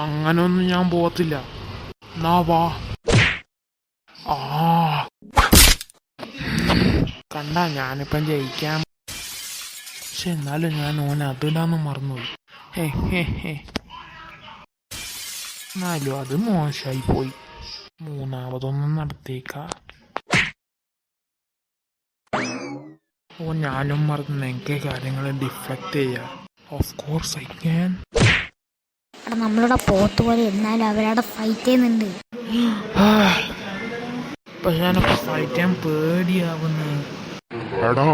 അങ്ങനൊന്നും ഞാൻ പോകത്തില്ല. എന്നാ വാ. ആ കണ്ട, ഞാനിപ്പം ജയിക്കാം. പക്ഷെ എന്നാലും ഞാൻ അതിടാന്ന് മറന്നുപോയി. എന്നാലും അത് മോശമായി പോയി. മൂന്നാമതൊന്നും നടത്തേക്ക. ഞാനും മറന്നു എനിക്ക് കാര്യങ്ങൾ ഡിഫ്ലക്റ്റ് ചെയ്യാം. Of course I can. നമ്മളുടെ പോത്ത് പോലെ എന്നാലും അവരവിടെ ഫൈറ്റ് ചെയ്യുന്നുണ്ട്. പക്ഷെ എനക്ക് ഫൈറ്റ് ചെയ്യാൻ പേടിയാവുന്നു. എടാ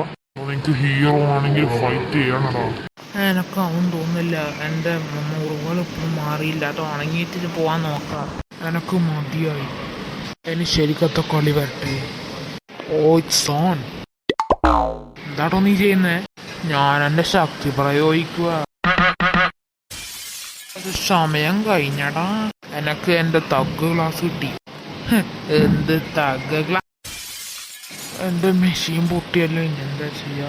നിനക്ക് ഹീറോ ആണെങ്കിൽ ഫൈറ്റ് ചെയ്യണടാ. എനക്കാവും തോന്നില്ല. എൻ്റെ മുറിവുകൾ ഇപ്പോഴും മാറിയില്ല. അത് ഉണങ്ങിയിട്ട് പോവാൻ നോക്കാം. എനക്ക് മതിയായി. ഇനി ശരിക്കത്തെ കളി വരട്ടെ. Oh it's on. എന്താട്ടോ നീ ചെയ്യുന്നേ? ഞാൻ എൻ്റെ ശക്തി പ്രയോഗിക്കുക. അത് സമയം കഴിഞ്ഞടാ. എനക്ക് എൻ്റെ തഗ് ഗ്ലാസ് കിട്ടി. എന്ത് തഗ് ഗ്ലാസ്? എൻ്റെ മെഷീൻ പൊട്ടിയല്ലോ. ഇനി എന്താ ചെയ്യാ?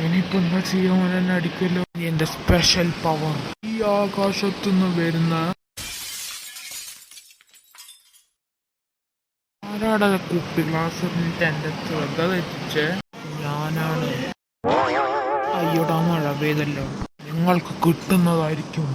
ഇനിയിപ്പോ എന്താ ചെയ്യാൻ? എന്നെ അടിക്കല്ലോ. എൻ്റെ സ്പെഷ്യൽ പവർ ഈ ആകാശത്തുനിന്ന് വരുന്ന ആരാടാ കുപ്പി ഗ്ലാസ് എന്നിട്ട് എൻ്റെ ശ്രദ്ധ തെറ്റിച്ചേ? ഞാനാണ്. അയ്യോടാ, മഴ പെയ്തല്ലോ. നിങ്ങൾക്ക് കിട്ടുന്നതായിരിക്കും.